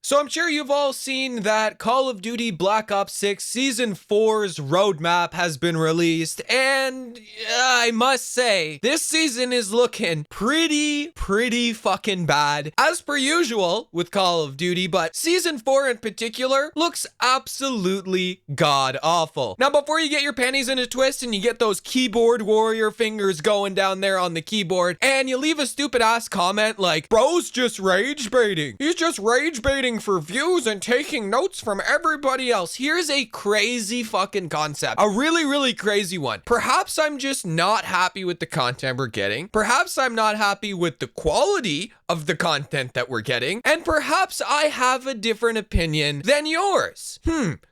So I'm sure you've all seen that Call of Duty Black Ops 6 Season 4's roadmap has been released, and I must say, this season is looking pretty fucking bad, as per usual with Call of Duty, but Season 4 in particular looks absolutely god-awful. Now, before you get your panties in a twist and you get those keyboard warrior fingers going down there on the keyboard, and you leave a stupid-ass comment like, bro's just rage baiting. He's just rage baiting for views and taking notes from everybody else. Here's a crazy fucking concept. A really crazy one. Perhaps I'm just not happy with the content we're getting. Perhaps I'm not happy with the quality of the content that we're getting. And perhaps I have a different opinion than yours.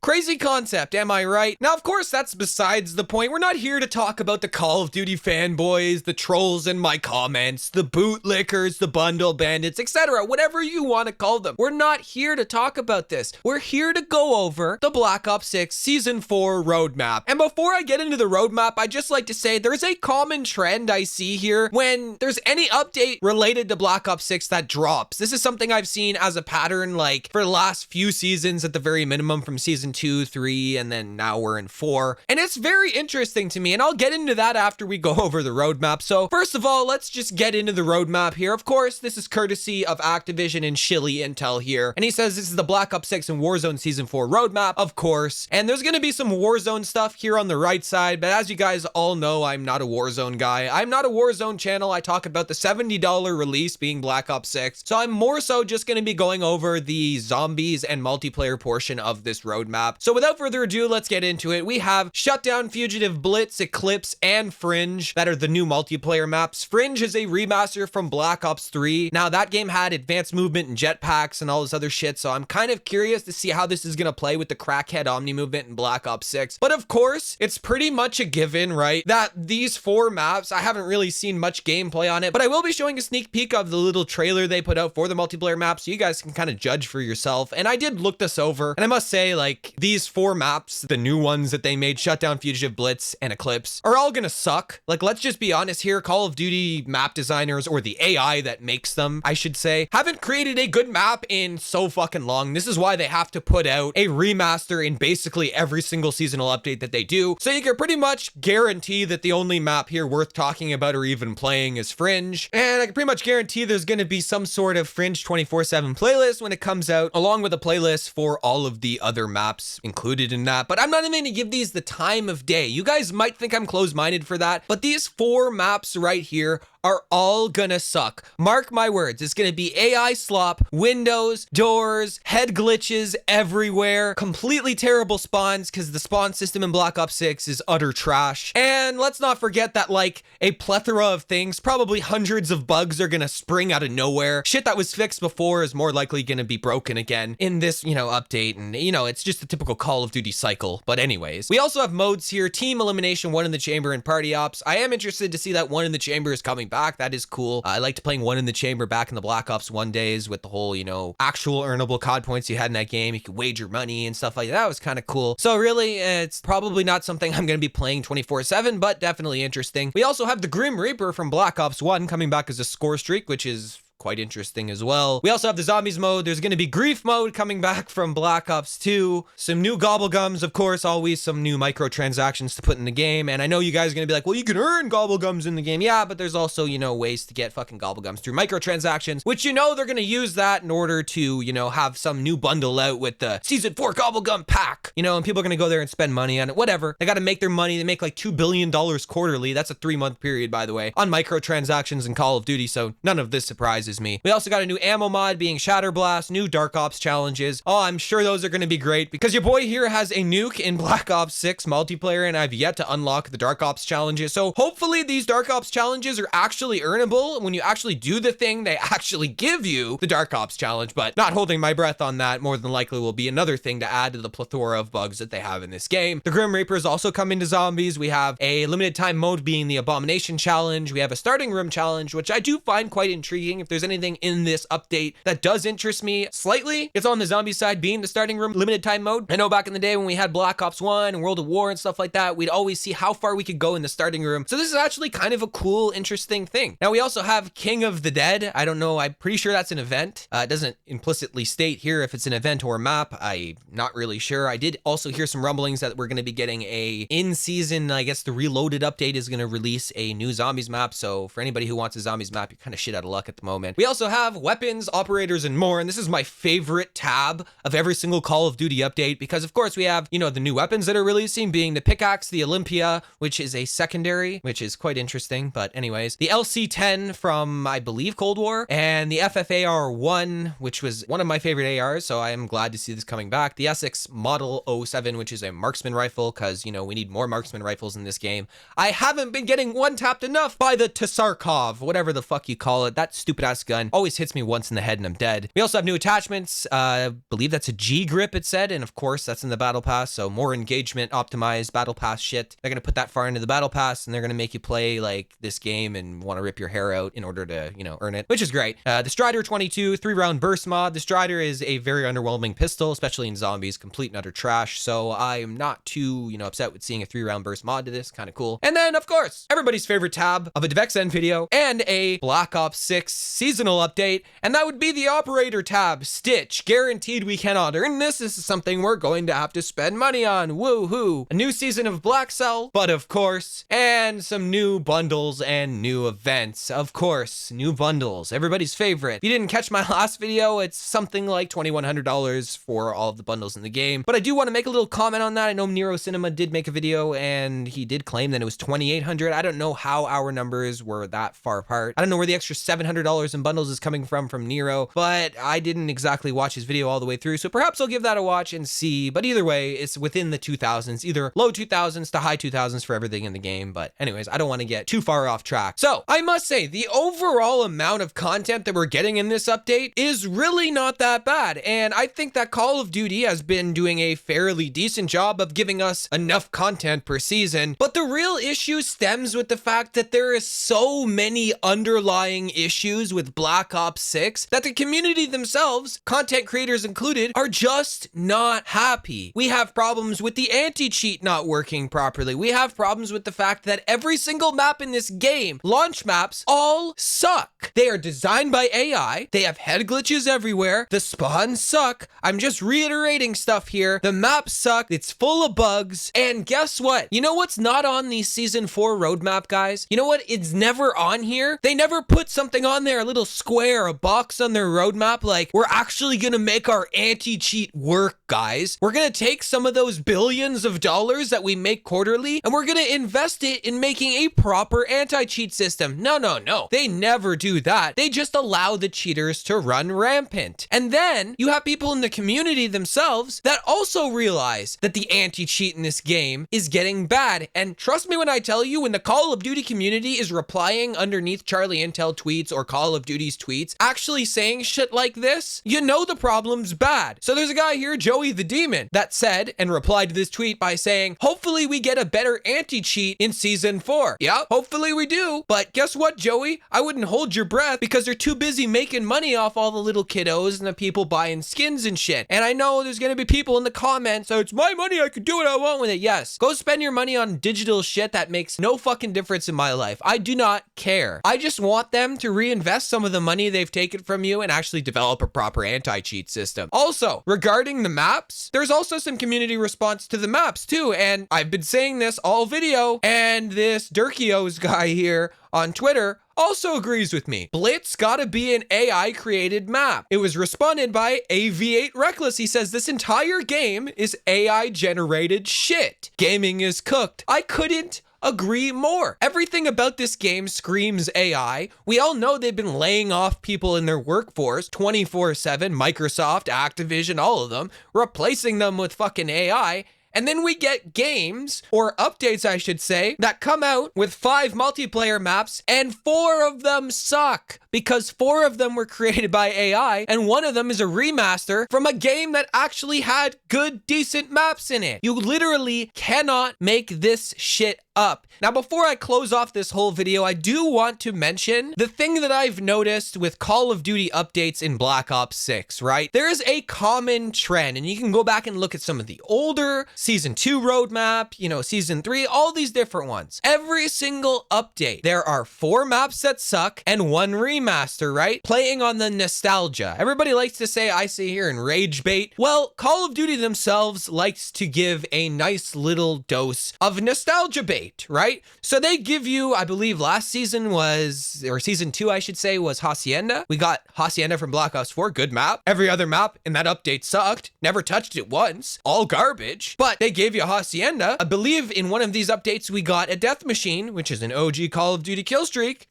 Crazy concept, am I right? Now, of course, that's besides the point. We're not here to talk about the Call of Duty fanboys, the trolls in my comments, the bootlickers, the bundle bandits, etc. Whatever you want to call them. We're not here to talk about this. We're here to go over the Black Ops 6 Season 4 roadmap. And before I get into the roadmap, I'd just like to say there's a common trend I see here when there's any update related to Black Ops 6 that drops. This is something I've seen as a pattern like for the last few seasons at the very minimum, from Season 2, 3, and then now we're in 4. And it's very interesting to me, and I'll get into that after we go over the roadmap. So first of all, let's just get into the roadmap here. Of course, this is courtesy of Activision and Shilly Intel here. And he says this is the Black Ops 6 and Warzone Season 4 roadmap, of course. And there's going to be some Warzone stuff here on the right side, but as you guys all know, I'm not a Warzone guy. I'm not a Warzone channel. I talk about the $70 release being Black Ops 6. So I'm more so just going to be going over the zombies and multiplayer portion of this roadmap. So without further ado, let's get into it. We have Shutdown, Fugitive, Blitz, Eclipse, and Fringe that are the new multiplayer maps. Fringe is a remaster from Black Ops 3. Now, that game had advanced movement and jetpacks and all this other shit, so I'm kind of curious to see how this is going to play with the crackhead omni movement in Black Ops 6. But of course, it's pretty much a given, right, that these 4 maps, I haven't really seen much gameplay on it, but I will be showing a sneak peek of the little trailer they put out for the multiplayer map, so you guys can kind of judge for yourself. And I did look this over, and I must say, like, these 4 maps, the new ones that they made, Shutdown, Fugitive, Blitz, and Eclipse, are all gonna suck. Like, let's just be honest here, Call of Duty map designers, or the AI that makes them, I should say, haven't created a good map in so fucking long. This is why they have to put out a remaster in basically every single seasonal update that they do. So you can pretty much guarantee that the only map here worth talking about or even playing is Fringe. And I can pretty much guarantee there's gonna be some sort of Fringe 24/7 playlist when it comes out, along with a playlist for all of the other maps included in that. But I'm not even going to give these the time of day. You guys might think I'm closed-minded for that, but these 4 maps right here are all gonna suck. Mark my words, it's gonna be AI slop, windows, doors, head glitches everywhere, completely terrible spawns because the spawn system in Black Ops 6 is utter trash. And let's not forget that, like, a plethora of things, probably hundreds of bugs are gonna spring out of nowhere. Shit that was fixed before is more likely gonna be broken again in this, update. And, it's just a typical Call of Duty cycle. But anyways, we also have modes here: Team Elimination, One in the Chamber, and Party Ops. I am interested to see that One in the Chamber is coming back. That is cool. I liked playing One in the Chamber back in the Black Ops 1 days with the whole, actual earnable COD points you had in that game. You could wager money and stuff like that. That was kind of cool. So really, it's probably not something I'm going to be playing 24/7, but definitely interesting. We also have the Grim Reaper from Black Ops 1 coming back as a score streak, which is quite interesting as well. We also have the zombies mode. There's going to be grief mode coming back from Black Ops 2. Some new gobblegums, of course, always some new microtransactions to put in the game. And I know you guys are going to be like, well, you can earn gobblegums in the game. Yeah, but there's also, ways to get fucking gobblegums through microtransactions, which they're going to use that in order to, have some new bundle out with the Season 4 gobblegum pack, and people are going to go there and spend money on it. Whatever. They got to make their money. They make like $2 billion quarterly. That's a 3-month period, by the way, on microtransactions in Call of Duty. So none of this surprises me. We also got a new ammo mod being Shatter Blast, new Dark Ops challenges. Oh, I'm sure those are going to be great because your boy here has a nuke in Black Ops 6 multiplayer, and I've yet to unlock the Dark Ops challenges. So hopefully these Dark Ops challenges are actually earnable. When you actually do the thing, they actually give you the Dark Ops challenge, but not holding my breath on that. More than likely will be another thing to add to the plethora of bugs that they have in this game. The Grim Reapers also come into zombies. We have a limited time mode being the Abomination challenge. We have a starting room challenge, which I do find quite intriguing. If there's there's anything in this update that does interest me slightly, it's on the zombie side, being the starting room limited time mode. I know back in the day when we had Black Ops 1 and World of War and stuff like that, we'd always see how far we could go in the starting room. So this is actually kind of a cool, interesting thing. Now we also have King of the Dead. I don't know, I'm pretty sure that's an event. It doesn't implicitly state here if it's an event or a map. I'm not really sure. I did also hear some rumblings that we're going to be getting a in-season, I guess the Reloaded update is going to release a new zombies map. So for anybody who wants a zombies map, you're kind of shit out of luck at the moment. We also have weapons, operators, and more. And this is my favorite tab of every single Call of Duty update because of course we have, you know, the new weapons that are releasing being the pickaxe, the Olympia, which is a secondary, which is quite interesting. But anyways, the LC-10 from, I believe, Cold War, and the FFAR-1, which was one of my favorite ARs. So I am glad to see this coming back. The Essex Model 07, which is a marksman rifle, because, you know, we need more marksman rifles in this game. I haven't been getting one-tapped enough by the Tsarkov, whatever the fuck you call it. That stupid-ass gun always hits me once in the head and I'm dead. We also have new attachments. I believe that's a G grip, it said, and of course that's in the Battle Pass, so more engagement optimized Battle Pass shit. They're gonna put that far into the Battle Pass and they're gonna make you play like this game and want to rip your hair out in order to, you know, earn it, which is great. The Strider 22 3-round burst mod. The Strider is a very underwhelming pistol, especially in zombies, complete and utter trash, so I'm not too, you know, upset with seeing a 3-round burst mod to this. Kind of cool. And then of course everybody's favorite tab of a DevXN video and a Black Ops 6 seasonal update, and that would be the operator tab. Stitch, guaranteed we cannot earn this. This is something we're going to have to spend money on. Woohoo. A new season of Black Cell, but of course, and some new bundles and new events. Of course, new bundles, everybody's favorite. If you didn't catch my last video, it's something like $2,100 for all of the bundles in the game, but I do want to make a little comment on that. I know Nero Cinema did make a video and he did claim that it was $2,800. I don't know how our numbers were that far apart. I don't know where the extra $700 in bundles is coming from Nero, but I didn't exactly watch his video all the way through, so perhaps I'll give that a watch and see. But either way, it's within the 2000s, either low 2000s to high 2000s for everything in the game. But anyways, I don't want to get too far off track. So I must say the overall amount of content that we're getting in this update is really not that bad, and I think that Call of Duty has been doing a fairly decent job of giving us enough content per season. But the real issue stems with the fact that there is so many underlying issues with Black Ops 6 that the community themselves, content creators included, are just not happy. We have problems with the anti-cheat not working properly. We have problems with the fact that every single map in this game, launch maps, all suck. They are designed by AI. They have head glitches everywhere. The spawns suck. I'm just reiterating stuff here. The maps suck. It's full of bugs. And guess what? You know what's not on the season 4 roadmap, guys? You know what? It's never on here. They never put something on there, a little square, a box on their roadmap, like, we're actually gonna make our anti-cheat work, guys. We're gonna take some of those billions of dollars that we make quarterly and we're gonna invest it in making a proper anti-cheat system. No, no, no. They never do that. They just allow the cheaters to run rampant. And then you have people in the community themselves that also realize that the anti-cheat in this game is getting bad. And trust me when I tell you, when the Call of Duty community is replying underneath Charlie Intel tweets or Call of Duty's tweets, actually saying shit like this, you know the problem's bad. So there's a guy here, Joey the Demon, that said and replied to this tweet by saying, hopefully we get a better anti-cheat in season 4. Yeah, hopefully we do. But guess what, Joey? I wouldn't hold your breath because they're too busy making money off all the little kiddos and the people buying skins and shit. And I know there's gonna be people in the comments, so it's my money, I could do what I want with it. Yes, go spend your money on digital shit that makes no fucking difference in my life. I do not care. I just want them to reinvest some of the money they've taken from you and actually develop a proper anti-cheat system. Also, regarding the maps, there's also some community response to the maps too, and I've been saying this all video, and this Durkios guy here on Twitter also agrees with me. Blitz gotta be an AI created map. It was responded by AV8 Reckless. He says this entire game is AI generated shit. Gaming is cooked. I couldn't agree more. Everything about this game screams AI. We all know they've been laying off people in their workforce 24/7, Microsoft, Activision, all of them, replacing them with fucking AI. And then we get games, or updates I should say, that come out with 5 multiplayer maps and 4 of them suck. because 4 of them were created by AI and 1 of them is a remaster from a game that actually had good, decent maps in it. You literally cannot make this shit up. Now, before I close off this whole video, I do want to mention the thing that I've noticed with Call of Duty updates in Black Ops 6, right? There is a common trend, and you can go back and look at some of the older Season 2 roadmap, you know, Season 3, all these different ones. Every single update, there are 4 maps that suck and 1 remaster, right? Playing on the nostalgia. Everybody likes to say, I see here in rage bait. Well, Call of Duty themselves likes to give a nice little dose of nostalgia bait, right? So they give you, I believe last season was, or Season 2, I should say, was Hacienda. We got Hacienda from Black Ops 4, good map. Every other map in that update sucked. Never touched it once. All garbage. But they gave you Hacienda. I believe in one of these updates, we got a Death Machine, which is an OG Call of Duty kill streak.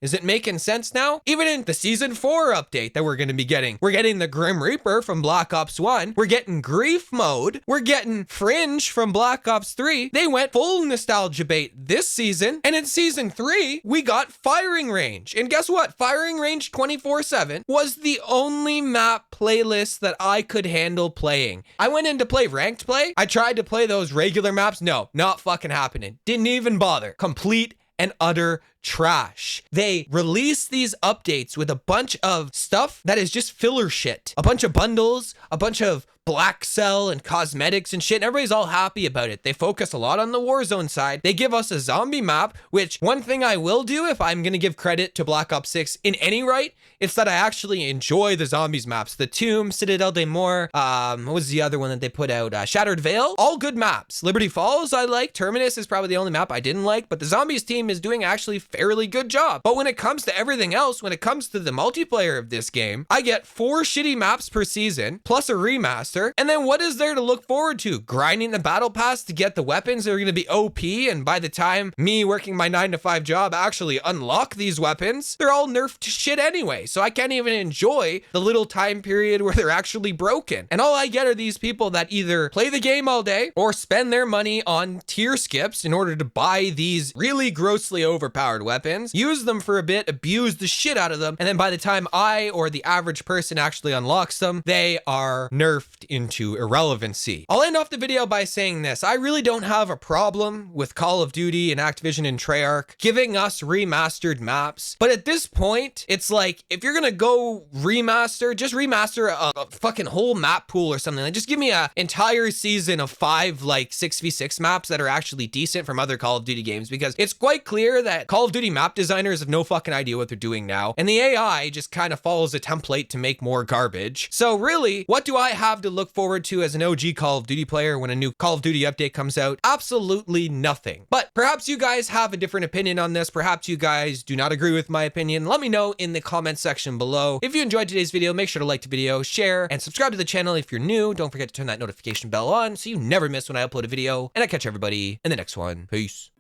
Is it making sense now? Even in the Season 4 update that we're going to be getting, we're getting the Grim Reaper from Black Ops 1. We're getting Grief Mode. We're getting Fringe from Black Ops 3. They went full nostalgia bait this season. And in Season 3, we got Firing Range. And guess what? Firing Range 24/7 was the only map playlist that I could handle playing. I went in to play ranked play. I tried to play those regular maps. No, not fucking happening. Didn't even bother. Complete and utter trash. They release these updates with a bunch of stuff that is just filler shit. A bunch of bundles, a bunch of black cell and cosmetics and shit. And everybody's all happy about it. They focus a lot on the Warzone side. They give us a zombie map, which one thing I will do if I'm going to give credit to Black Ops 6 in any right, it's that I actually enjoy the zombies maps. The Tomb, Citadel de Mor, what was the other one that they put out? Shattered Veil. All good maps. Liberty Falls I like. Terminus is probably the only map I didn't like, but the zombies team is doing actually fairly good job. But when it comes to everything else, when it comes to the multiplayer of this game, I get 4 shitty maps per season, plus a remaster. And then what is there to look forward to? Grinding the battle pass to get the weapons that are going to be OP, and by the time me working my 9-to-5 job actually unlock these weapons, they're all nerfed to shit anyway. So I can't even enjoy the little time period where they're actually broken. And all I get are these people that either play the game all day or spend their money on tier skips in order to buy these really grossly overpowered weapons, use them for a bit, abuse the shit out of them, and then by the time I or the average person actually unlocks them, they are nerfed into irrelevancy. I'll end off the video by saying this. I really don't have a problem with Call of Duty and Activision and Treyarch giving us remastered maps, but at this point, it's like, if you're gonna go remaster, just remaster a fucking whole map pool or something. Like, just give me an entire season of 5 like 6v6 maps that are actually decent from other Call of Duty games, because it's quite clear that Call of Duty map designers have no fucking idea what they're doing now, and the AI just kind of follows a template to make more garbage. So really, what do I have to look forward to as an OG Call of Duty player when a new Call of Duty update comes out? Absolutely nothing. But perhaps you guys have a different opinion on this. Perhaps you guys do not agree with my opinion. Let me know in the comment section below. If you enjoyed today's video, make sure to like the video, share, and subscribe to the channel if you're new. Don't forget to turn that notification bell on so you never miss when I upload a video. And I catch everybody in the next one. Peace.